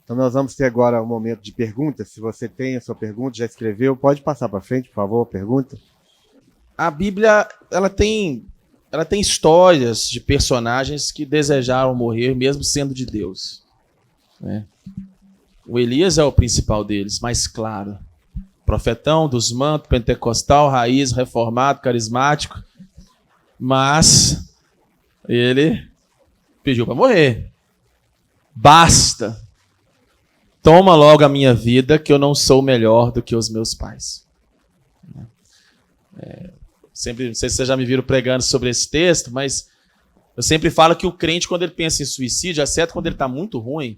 Então nós vamos ter agora um momento de perguntas. Se você tem a sua pergunta, já escreveu, pode passar para frente, por favor, pergunta. A Bíblia, ela tem histórias de personagens que desejaram morrer mesmo sendo de Deus, né? O Elias é o principal deles, mais claro. Profetão dos mantos, pentecostal, raiz, reformado, carismático. Mas ele pediu para morrer. Basta. Toma logo a minha vida, que eu não sou melhor do que os meus pais. Sempre, não sei se vocês já me viram pregando sobre esse texto, mas eu sempre falo que o crente, quando ele pensa em suicídio, exceto quando ele está muito ruim,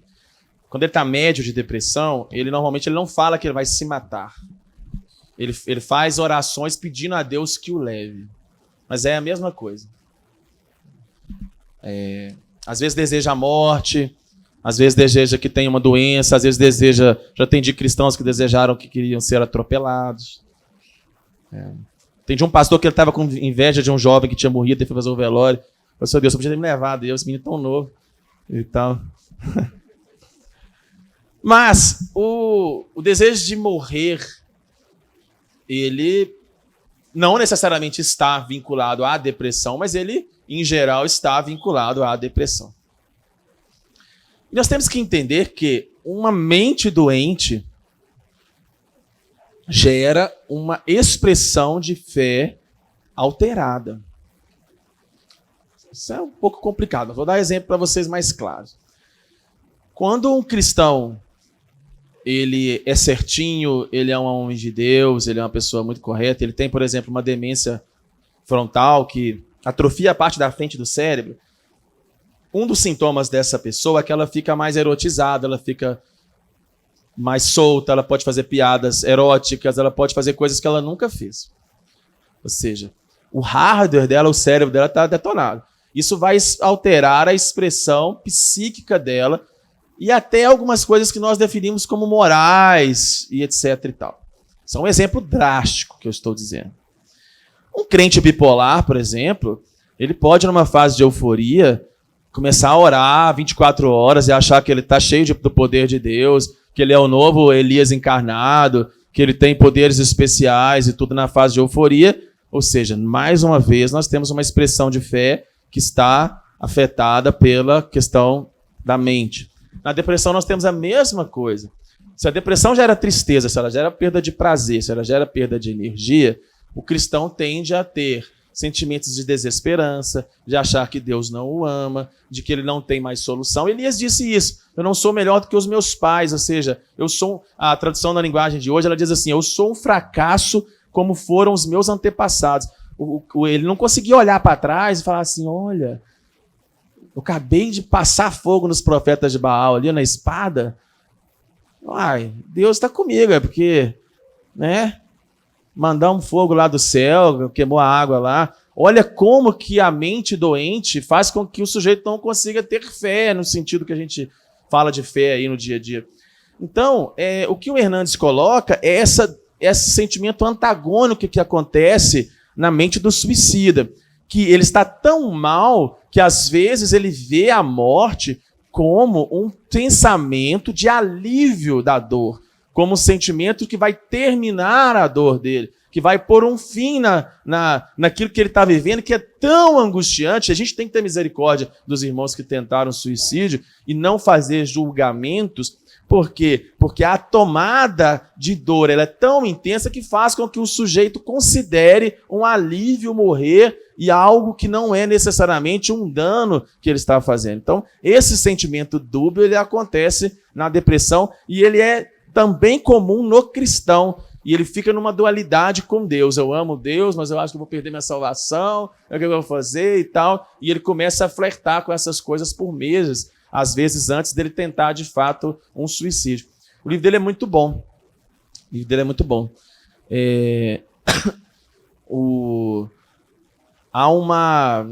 quando ele está médio de depressão, ele normalmente não fala que ele vai se matar. Ele faz orações pedindo a Deus que o leve. Mas é a mesma coisa. Às vezes deseja a morte, às vezes deseja que tenha uma doença, às vezes deseja... Já atendi cristãos que desejaram que queriam ser atropelados. Entendi um pastor que ele estava com inveja de um jovem que tinha morrido e foi fazer o velório. Eu falei, Deus, eu podia ter me levado, esse menino tão novo e tal. Mas o desejo de morrer, ele não necessariamente está vinculado à depressão, mas ele, em geral, está vinculado à depressão. E nós temos que entender que uma mente doente gera uma expressão de fé alterada. Isso é um pouco complicado. Vou dar exemplo para vocês mais claros. Quando um cristão ele é certinho, ele é um homem de Deus, ele é uma pessoa muito correta, ele tem, por exemplo, uma demência frontal que atrofia a parte da frente do cérebro, um dos sintomas dessa pessoa é que ela fica mais erotizada, ela fica mais solta, ela pode fazer piadas eróticas, ela pode fazer coisas que ela nunca fez. Ou seja, o hardware dela, o cérebro dela está detonado. Isso vai alterar a expressão psíquica dela e até algumas coisas que nós definimos como morais e etc e tal. Isso é um exemplo drástico que eu estou dizendo. Um crente bipolar, por exemplo, ele pode, numa fase de euforia, começar a orar 24 horas e achar que ele está cheio do poder de Deus, que ele é o novo Elias encarnado, que ele tem poderes especiais e tudo na fase de euforia. Ou seja, mais uma vez, nós temos uma expressão de fé que está afetada pela questão da mente. Na depressão, nós temos a mesma coisa. Se a depressão gera tristeza, se ela gera perda de prazer, se ela gera perda de energia, o cristão tende a ter sentimentos de desesperança, de achar que Deus não o ama, de que ele não tem mais solução. Elias disse isso: eu não sou melhor do que os meus pais, ou seja, a tradução na linguagem de hoje, ela diz assim, eu sou um fracasso como foram os meus antepassados. Ele não conseguia olhar para trás e falar assim, olha, eu acabei de passar fogo nos profetas de Baal ali na espada. Ai, Deus está comigo, é porque, né? Mandar um fogo lá do céu, queimou a água lá. Olha como que a mente doente faz com que o sujeito não consiga ter fé, no sentido que a gente fala de fé aí no dia a dia. Então, o que o Hernandes coloca é esse sentimento antagônico que acontece na mente do suicida, que ele está tão mal que às vezes ele vê a morte como um pensamento de alívio da dor, como um sentimento que vai terminar a dor dele, que vai pôr um fim naquilo que ele está vivendo, que é tão angustiante. A gente tem que ter misericórdia dos irmãos que tentaram suicídio e não fazer julgamentos. Por quê? Porque a tomada de dor ela é tão intensa que faz com que o sujeito considere um alívio morrer e algo que não é necessariamente um dano que ele está fazendo. Então, esse sentimento dúbio ele acontece na depressão e ele é também comum no cristão, e ele fica numa dualidade com Deus. Eu amo Deus, mas eu acho que eu vou perder minha salvação, o que eu vou fazer e tal. E ele começa a flertar com essas coisas por meses, às vezes antes dele tentar, de fato, um suicídio. O livro dele é muito bom. O livro dele é muito bom. Há uma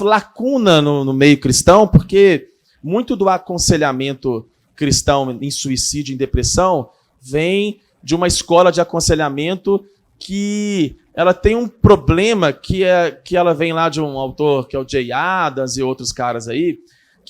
lacuna no meio cristão, porque muito do aconselhamento cristão em suicídio, em depressão, vem de uma escola de aconselhamento que ela tem um problema que ela vem lá de um autor que é o Jay Adams e outros caras aí,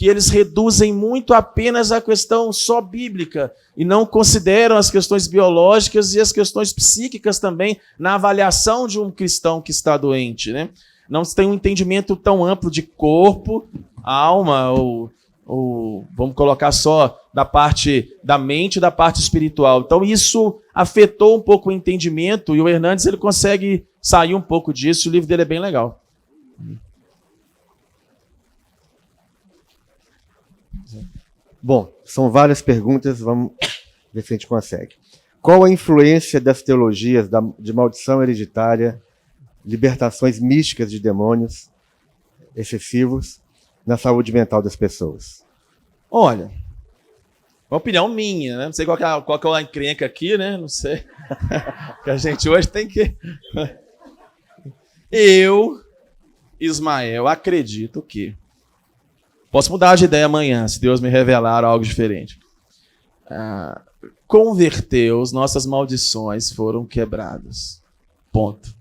que eles reduzem muito apenas a questão só bíblica e não consideram as questões biológicas e as questões psíquicas também na avaliação de um cristão que está doente, né? Não se tem um entendimento tão amplo de corpo, alma, ou vamos colocar só da parte da mente e da parte espiritual. Então isso afetou um pouco o entendimento e o Hernandes ele consegue sair um pouco disso, o livro dele é bem legal. Bom, são várias perguntas, vamos ver se a gente consegue. Qual a influência das teologias de maldição hereditária, libertações místicas de demônios excessivos na saúde mental das pessoas? Olha, uma opinião minha, né? Não sei qual que é a encrenca aqui, né? Não sei. Que a gente hoje tem que... Eu, Ismael, acredito que... Posso mudar de ideia amanhã, se Deus me revelar algo diferente. Converteu-os, nossas maldições foram quebradas. Ponto.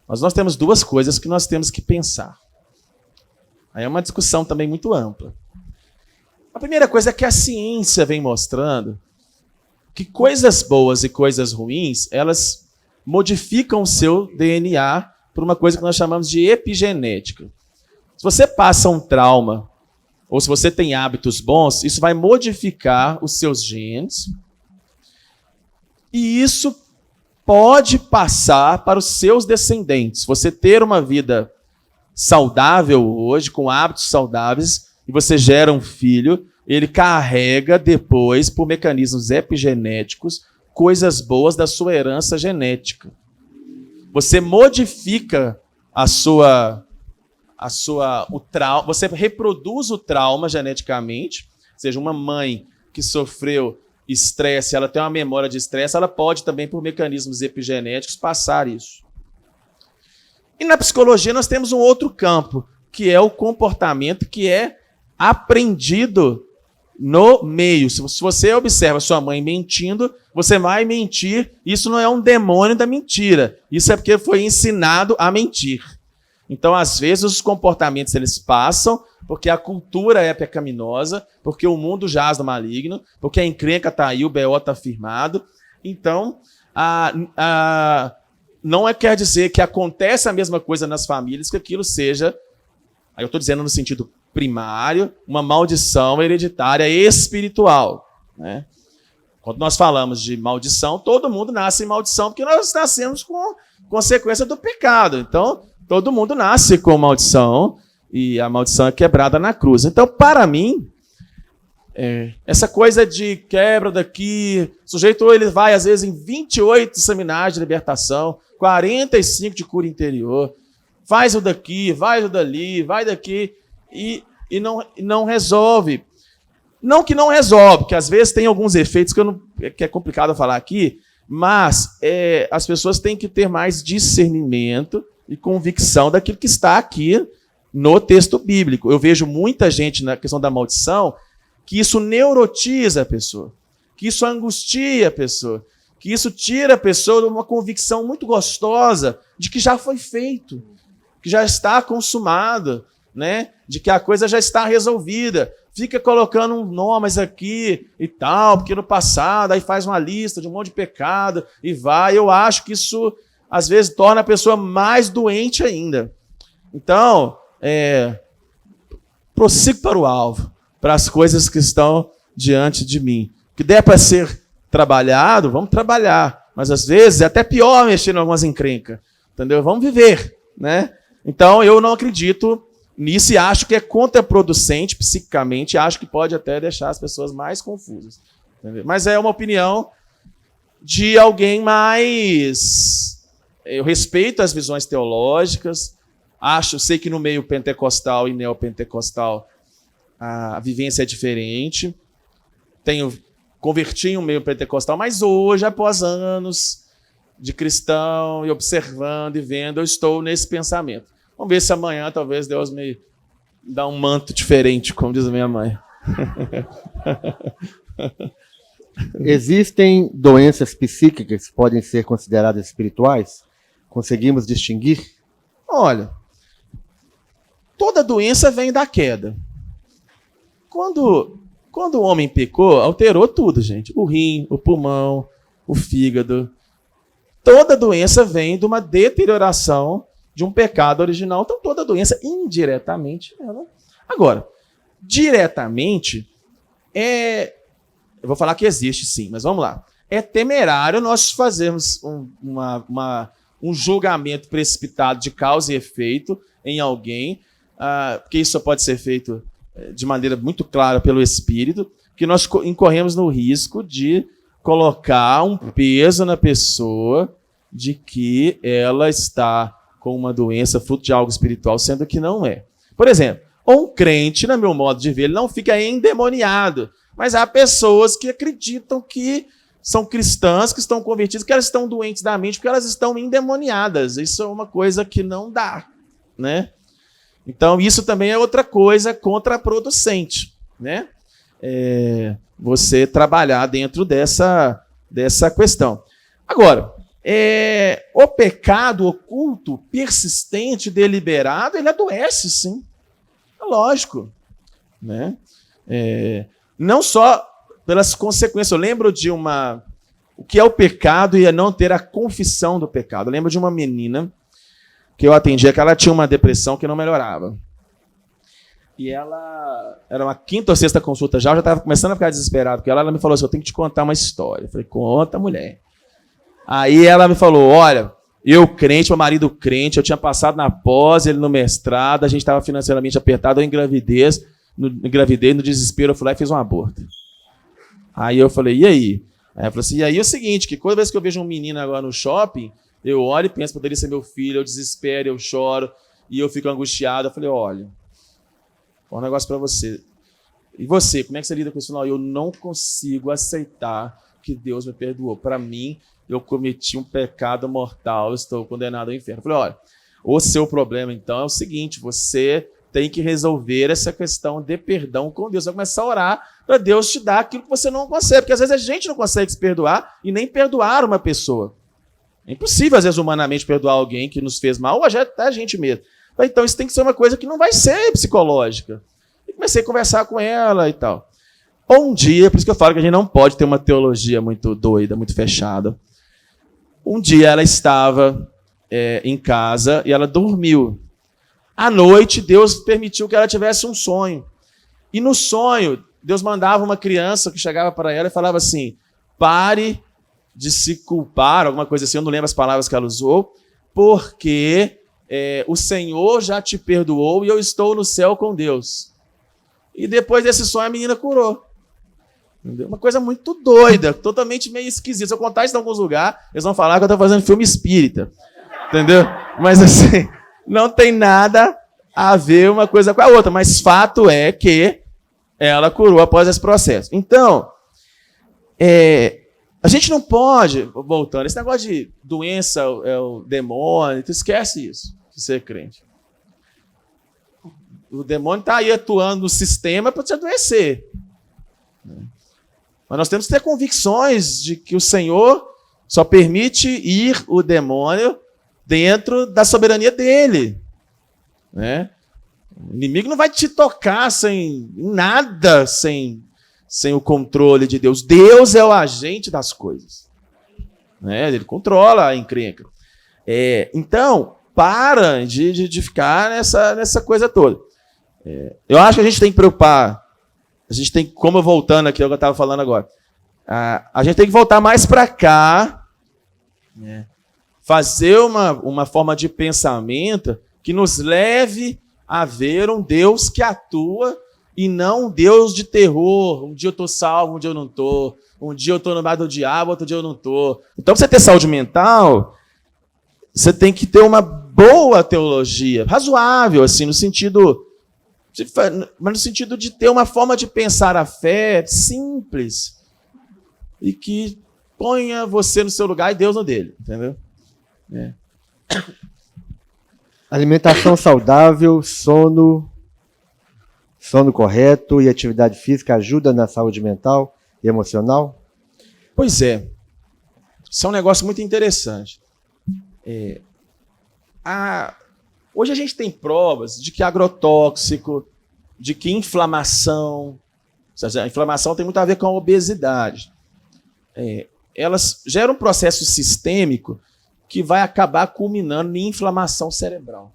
Mas nós temos duas coisas que nós temos que pensar. Aí é uma discussão também muito ampla. A primeira coisa é que a ciência vem mostrando que coisas boas e coisas ruins, elas modificam o seu DNA por uma coisa que nós chamamos de epigenética. Se você passa um trauma, ou se você tem hábitos bons, isso vai modificar os seus genes. E isso pode passar para os seus descendentes. Você ter uma vida saudável hoje, com hábitos saudáveis, e você gera um filho, ele carrega depois, por mecanismos epigenéticos, coisas boas da sua herança genética. Você modifica você reproduz o trauma geneticamente, ou seja, uma mãe que sofreu estresse, ela tem uma memória de estresse, ela pode também, por mecanismos epigenéticos, passar isso. E na psicologia nós temos um outro campo, que é o comportamento que é aprendido no meio. Se você observa sua mãe mentindo, você vai mentir. Isso não é um demônio da mentira. Isso é porque foi ensinado a mentir. Então, às vezes, os comportamentos eles passam porque a cultura é pecaminosa, porque o mundo jaz no maligno, porque a encrenca está aí, o BO está firmado. Então, não quer dizer que acontece a mesma coisa nas famílias, que aquilo seja, aí eu estou dizendo no sentido primário, uma maldição hereditária espiritual, né? Quando nós falamos de maldição, todo mundo nasce em maldição, porque nós nascemos com consequência do pecado. Então, todo mundo nasce com maldição e a maldição é quebrada na cruz. Então, para mim, essa coisa de quebra daqui, o sujeito ou ele vai, às vezes, em 28 seminários de libertação, 45 de cura interior, faz o daqui, vai o dali, vai daqui, e não resolve. Não que não resolve, porque às vezes tem alguns efeitos que é complicado falar aqui, mas as pessoas têm que ter mais discernimento e convicção daquilo que está aqui no texto bíblico. Eu vejo muita gente na questão da maldição que isso neurotiza a pessoa, que isso angustia a pessoa, que isso tira a pessoa de uma convicção muito gostosa de que já foi feito, que já está consumado, né? De que a coisa já está resolvida. Fica colocando um nome aqui e tal, porque no passado, aí faz uma lista de um monte de pecado e vai. Eu acho que isso às vezes torna a pessoa mais doente ainda. Então, prossigo para o alvo, para as coisas que estão diante de mim. O que der para ser trabalhado, vamos trabalhar. Mas às vezes é até pior mexer em algumas encrencas. Entendeu? Vamos viver, né? Então, eu não acredito nisso e acho que é contraproducente psiquicamente, acho que pode até deixar as pessoas mais confusas. Entendeu? Mas é uma opinião de alguém mais... Eu respeito as visões teológicas, sei que no meio pentecostal e neopentecostal a vivência é diferente. Converti em um meio pentecostal, mas hoje, após anos de cristão e observando e vendo, eu estou nesse pensamento. Vamos ver se amanhã talvez Deus me dá um manto diferente, como diz a minha mãe. Existem doenças psíquicas que podem ser consideradas espirituais? Conseguimos distinguir? Olha, toda doença vem da queda. quando o homem pecou, alterou tudo, gente. O rim, o pulmão, o fígado. Toda doença vem de uma deterioração de um pecado original. Então, toda doença, indiretamente, Agora, diretamente, eu vou falar que existe sim, mas vamos lá. É temerário nós fazermos um julgamento precipitado de causa e efeito em alguém, porque isso só pode ser feito de maneira muito clara pelo Espírito, que nós incorremos no risco de colocar um peso na pessoa de que ela está com uma doença fruto de algo espiritual, sendo que não é. Por exemplo, um crente, no meu modo de ver, ele não fica endemoniado, mas há pessoas que acreditam que são cristãs, que estão convertidas, que elas estão doentes da mente, porque elas estão endemoniadas. Isso é uma coisa que não dá, né? Então, isso também é outra coisa contraproducente, né? Você trabalhar dentro dessa questão. Agora, o pecado oculto, persistente, deliberado, ele adoece, sim. É lógico, né? Não só pelas consequências. Eu lembro de o que é o pecado e é não ter a confissão do pecado. Eu lembro de uma menina que eu atendia, que ela tinha uma depressão que não melhorava. E ela, era uma quinta ou sexta consulta já, eu já estava começando a ficar desesperado com ela. Ela me falou assim, eu tenho que te contar uma história. Eu falei, conta, mulher. Aí ela me falou, olha, eu crente, meu marido crente, eu tinha passado na pós, ele no mestrado, a gente estava financeiramente apertado, eu engravidei, no desespero, eu fui lá e fiz um aborto. Aí eu falei, e aí? Aí ela falou assim, e aí é o seguinte, que toda vez que eu vejo um menino agora no shopping, eu olho e penso, poderia ser meu filho, eu desespero, eu choro, e eu fico angustiado. Eu falei, olha, um negócio para você. E você, como é que você lida com isso? Não, eu não consigo aceitar que Deus me perdoou. Para mim, eu cometi um pecado mortal, eu estou condenado ao inferno. Eu falei, olha, o seu problema, então, é o seguinte, você tem que resolver essa questão de perdão com Deus. Você vai começar a orar para Deus te dar aquilo que você não consegue, porque às vezes a gente não consegue se perdoar e nem perdoar uma pessoa. É impossível, às vezes, humanamente perdoar alguém que nos fez mal, ou até a gente mesmo. Então, isso tem que ser uma coisa que não vai ser psicológica. E comecei a conversar com ela e tal. Um dia, por isso que eu falo que a gente não pode ter uma teologia muito doida, muito fechada. Um dia ela estava em casa e ela dormiu. À noite, Deus permitiu que ela tivesse um sonho. E no sonho, Deus mandava uma criança que chegava para ela e falava assim, pare de se culpar, alguma coisa assim, eu não lembro as palavras que ela usou, porque o Senhor já te perdoou e eu estou no céu com Deus. E depois desse sonho, a menina curou. Entendeu? Uma coisa muito doida, totalmente meio esquisita. Se eu contar isso em alguns lugares, eles vão falar que eu estou fazendo filme espírita. Entendeu? Mas assim, não tem nada a ver uma coisa com a outra. Mas fato é que ela curou após esse processo. Então, a gente não pode, voltando, esse negócio de doença é o demônio, tu esquece isso, se você é crente. O demônio está aí atuando no sistema para te adoecer. Mas nós temos que ter convicções de que o Senhor só permite ir o demônio dentro da soberania dele. Né? O inimigo não vai te tocar sem nada, sem o controle de Deus. Deus é o agente das coisas. Né? Ele controla a encrenca. Então, para de ficar nessa coisa toda. Eu acho que a gente tem que preocupar, a gente tem, como voltando aqui ao que eu estava falando agora, a gente tem que voltar mais para cá, fazer uma forma de pensamento que nos leve a ver um Deus que atua e não um Deus de terror. Um dia eu estou salvo, um dia eu não estou. Um dia eu estou no meio do diabo, outro dia eu não estou. Então, para você ter saúde mental, você tem que ter uma boa teologia, razoável, assim, no sentido de ter uma forma de pensar a fé simples e que ponha você no seu lugar e Deus no dele, entendeu? Alimentação saudável, sono correto e atividade física ajuda na saúde mental e emocional? Pois é. Isso é um negócio muito interessante. Hoje a gente tem provas de que agrotóxico, de que inflamação, seja, a inflamação tem muito a ver com a obesidade. Elas geram um processo sistêmico que vai acabar culminando em inflamação cerebral.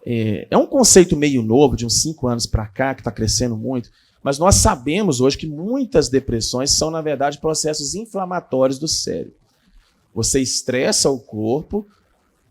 É um conceito meio novo, de uns 5 anos para cá, que está crescendo muito, mas nós sabemos hoje que muitas depressões são, na verdade, processos inflamatórios do cérebro. Você estressa o corpo,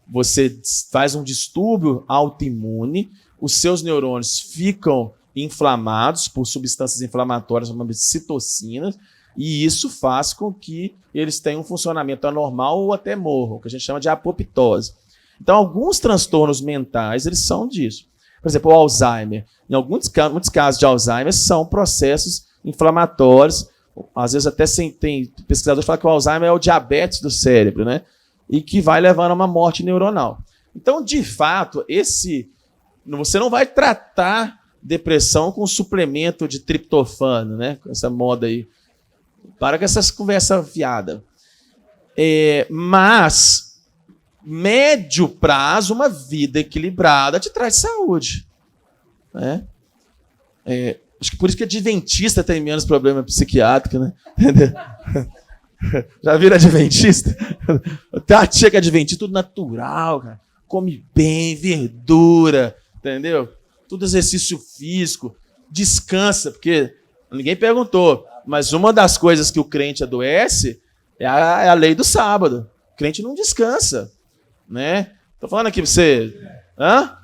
você faz um distúrbio autoimune, os seus neurônios ficam inflamados por substâncias inflamatórias, chamadas de citocinas, e isso faz com que eles tenham um funcionamento anormal ou até morram, que a gente chama de apoptose. Então, alguns transtornos mentais, eles são disso. Por exemplo, o Alzheimer. Em muitos casos de Alzheimer são processos inflamatórios. Às vezes até tem pesquisadores que falam que o Alzheimer é o diabetes do cérebro, né? E que vai levando a uma morte neuronal. Então, de fato, você não vai tratar depressão com suplemento de triptofano, né? Com essa moda aí. Para com essas conversas fiadas. Mas, médio prazo, uma vida equilibrada te traz saúde. Né? Acho que por isso que adventista tem menos problema psiquiátrico, né? Entendeu? Já viram adventista? Tá, chega adventista, tudo natural, cara. Come bem, verdura, entendeu? Tudo exercício físico, descansa, porque ninguém perguntou, mas uma das coisas que o crente adoece é a lei do sábado. O crente não descansa, né? Tô falando aqui pra você, né?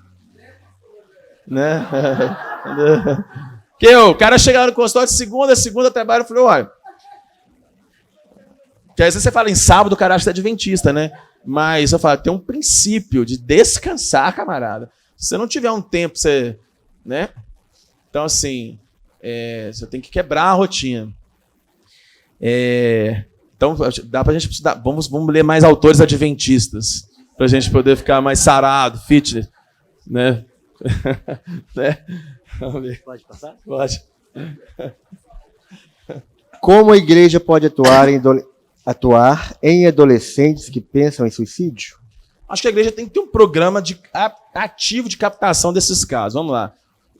Que o cara chegava no consultório de segunda trabalho, eu falei, olha, que às vezes você fala em sábado, o cara acha que é adventista, né? Mas eu falo, tem um princípio de descansar, camarada. Se você não tiver um tempo, você, né? Então, assim, você tem que quebrar a rotina. Então, dá pra gente estudar. Vamos ler mais autores adventistas, pra gente poder ficar mais sarado, fitness, né? Né? Vamos ver. Pode passar? Pode. Como a igreja pode atuar em adolescentes que pensam em suicídio? Acho que a igreja tem que ter um programa ativo de captação desses casos. Vamos lá.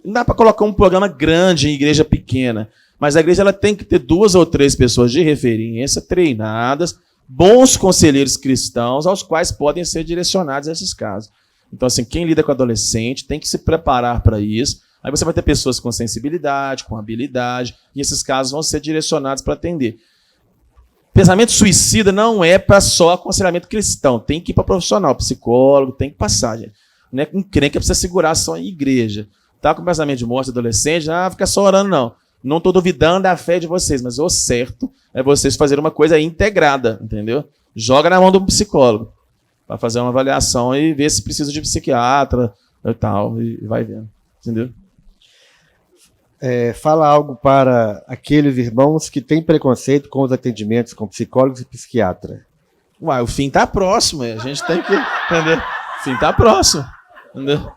Não dá para colocar um programa grande em igreja pequena, mas a igreja ela tem que ter 2 ou 3 pessoas de referência, treinadas, bons conselheiros cristãos, aos quais podem ser direcionados a esses casos. Então, assim, quem lida com adolescente tem que se preparar para isso. Aí você vai ter pessoas com sensibilidade, com habilidade, e esses casos vão ser direcionados para atender. Pensamento suicida não é para só aconselhamento cristão, tem que ir para profissional, psicólogo, tem que passar, gente. Não é um crente que precisa segurar só em igreja. Tá com pensamento de morte adolescente, fica só orando, não. Não estou duvidando da fé de vocês, mas o certo é vocês fazerem uma coisa integrada, entendeu? Joga na mão do psicólogo para fazer uma avaliação e ver se precisa de psiquiatra e tal, e vai vendo, entendeu? Fala algo para aqueles irmãos que têm preconceito com os atendimentos com psicólogos e psiquiatra. Uai, o fim tá próximo, a gente tem que, entendeu? O fim tá próximo, entendeu?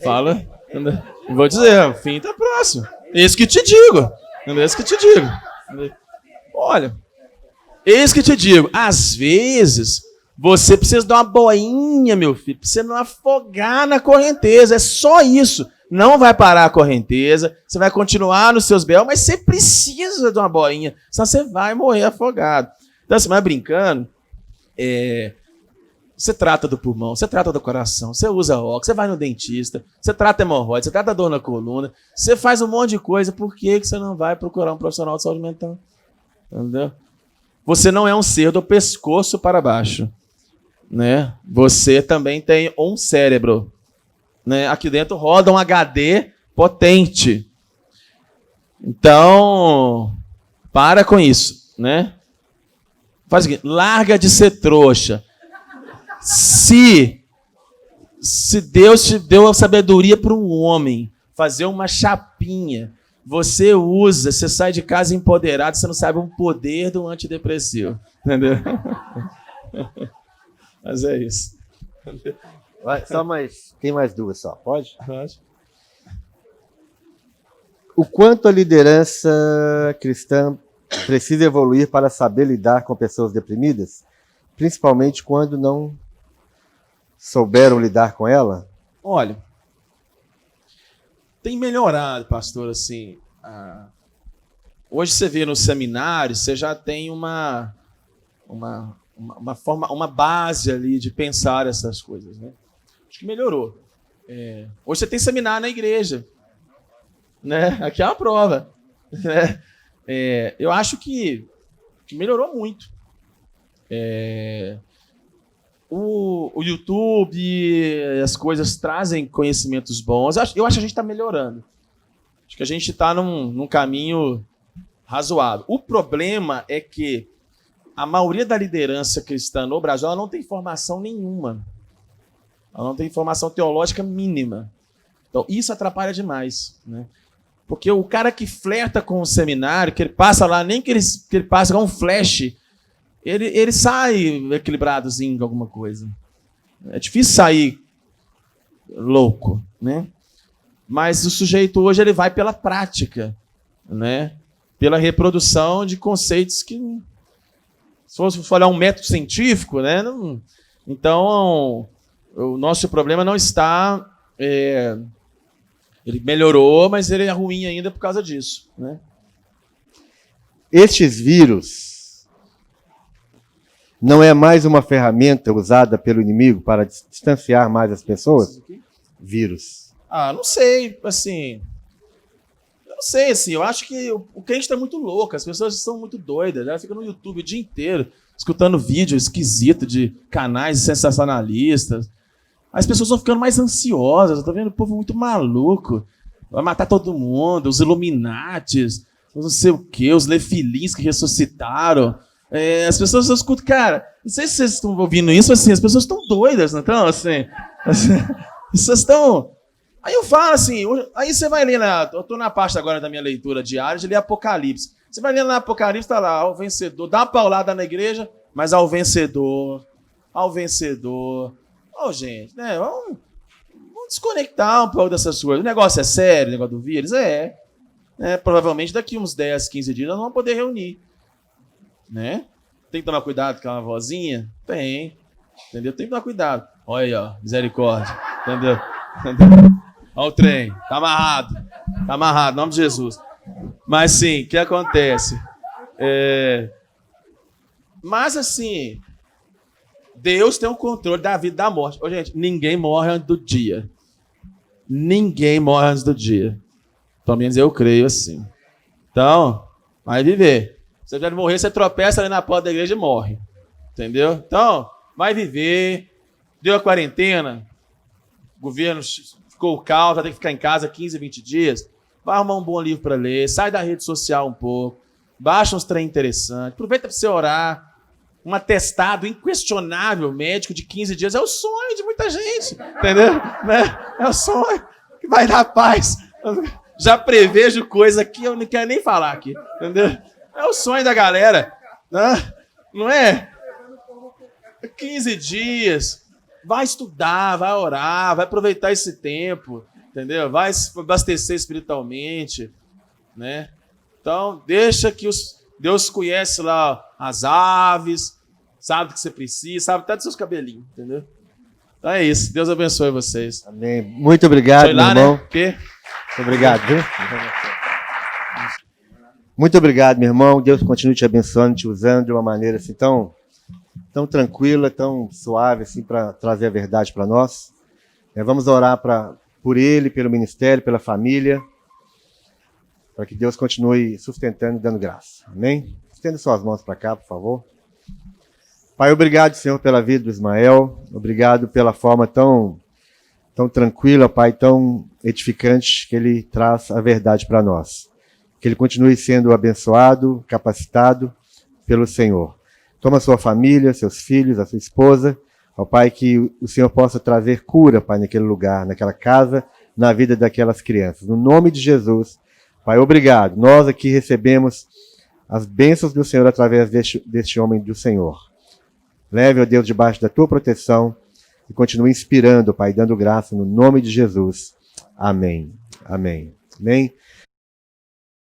Fala, entendeu? Vou dizer, o fim tá próximo. Esse que te digo, entendeu? Esse que te digo. Entendeu? Olha, esse que te digo, às vezes você precisa dar uma boinha, meu filho, pra você não afogar na correnteza, é só isso. Não vai parar a correnteza, você vai continuar nos seus B.O., mas você precisa de uma boinha, senão você vai morrer afogado. Então, assim, mas brincando, você trata do pulmão, você trata do coração, você usa óculos, você vai no dentista, você trata hemorroide, você trata dor na coluna, você faz um monte de coisa, por que você não vai procurar um profissional de saúde mental? Entendeu? Você não é um ser do pescoço para baixo, né? Você também tem um cérebro. Né? Aqui dentro roda um HD potente. Então, para com isso, né? Faz o seguinte, larga de ser trouxa. Se Deus te deu a sabedoria para um homem fazer uma chapinha, você usa, você sai de casa empoderado, você não sabe o poder do antidepressivo. Entendeu? Mas é isso. Tem mais 2 só, pode? Pode. O quanto a liderança cristã precisa evoluir para saber lidar com pessoas deprimidas, principalmente quando não souberam lidar com ela? Olha, tem melhorado, pastor, assim, Hoje você vê no seminário, você já tem uma forma, uma base ali de pensar essas coisas, né? Acho que melhorou. Hoje você tem seminário na igreja, né? Aqui é uma prova, né? Eu acho que melhorou muito. O YouTube, as coisas trazem conhecimentos bons. Eu acho que a gente está melhorando. Acho que a gente está num caminho razoável. O problema é que a maioria da liderança cristã no Brasil ela não tem formação nenhuma. Ela não tem formação teológica mínima. Então, isso atrapalha demais, né? Porque o cara que flerta com o seminário, que ele passa lá, nem que ele passa com um flash, ele sai equilibradozinho com alguma coisa. É difícil sair louco, né? Mas o sujeito hoje ele vai pela prática, né? Pela reprodução de conceitos que, se for olhar um método científico, né? Então, o nosso problema não está... ele melhorou, mas ele é ruim ainda por causa disso, né? Estes vírus não é mais uma ferramenta usada pelo inimigo para distanciar mais as pessoas? Vírus. Não sei, assim... Não sei, assim, eu acho que o crente está muito louco, as pessoas estão muito doidas, elas ficam no YouTube o dia inteiro, escutando vídeo esquisito de canais sensacionalistas. As pessoas estão ficando mais ansiosas, eu tô vendo o povo muito maluco, vai matar todo mundo, os Illuminatis, não sei o quê, os Nefilins que ressuscitaram. As pessoas escutam, cara, não sei se vocês estão ouvindo isso, assim, as pessoas estão doidas, não estão? Assim, as pessoas estão... Aí eu falo assim, aí você vai ler eu tô na parte agora da minha leitura diária de ler Apocalipse. Você vai ler na Apocalipse, tá lá, ao vencedor, dá uma paulada na igreja, mas ao vencedor. Gente, né, vamos desconectar um pouco dessas coisas. O negócio é sério, o negócio do vírus? Provavelmente daqui uns 10, 15 dias nós vamos poder reunir. Né? Tem que tomar cuidado com a vozinha? Tem. Entendeu? Tem que tomar cuidado. Olha aí, ó, misericórdia. Entendeu? Olha o trem, tá amarrado, em nome de Jesus. Mas sim, o que acontece? Mas assim, Deus tem o controle da vida e da morte. Gente, ninguém morre antes do dia. Pelo menos eu creio assim. Então, vai viver. Se você morrer, você tropeça ali na porta da igreja e morre. Entendeu? Então, vai viver. Deu a quarentena, o governo ficou calmo, vai ter que ficar em casa 15, 20 dias. Vai arrumar um bom livro para ler, sai da rede social um pouco, baixa uns trem interessantes, aproveita para você orar. Um atestado inquestionável médico de 15 dias é o sonho de muita gente, entendeu? Né? É o sonho que vai dar paz. Já prevejo coisa que eu não quero nem falar aqui, entendeu? É o sonho da galera, né? Não é? 15 dias... Vai estudar, vai orar, vai aproveitar esse tempo, entendeu? Vai se abastecer espiritualmente, né? Então, deixa que Deus conhece lá as aves, sabe do que você precisa, sabe até dos seus cabelinhos, entendeu? Então é isso. Deus abençoe vocês. Amém. Muito obrigado, foi lá, meu irmão. Né? Quê? Muito obrigado, viu? Muito obrigado, meu irmão. Deus continue te abençoando, te usando de uma maneira assim tão tranquila, tão suave, assim, para trazer a verdade para nós. Vamos orar por ele, pelo ministério, pela família, para que Deus continue sustentando e dando graça. Amém? Estenda suas mãos para cá, por favor. Pai, obrigado, Senhor, pela vida do Ismael. Obrigado pela forma tão tranquila, Pai, tão edificante que ele traz a verdade para nós. Que ele continue sendo abençoado, capacitado pelo Senhor. Toma a sua família, seus filhos, a sua esposa. Ó Pai, que o Senhor possa trazer cura, Pai, naquele lugar, naquela casa, na vida daquelas crianças. No nome de Jesus, Pai, obrigado. Nós aqui recebemos as bênçãos do Senhor através deste homem do Senhor. Leve, ó Deus, debaixo da tua proteção e continue inspirando, Pai, dando graça no nome de Jesus. Amém. Amém. Amém.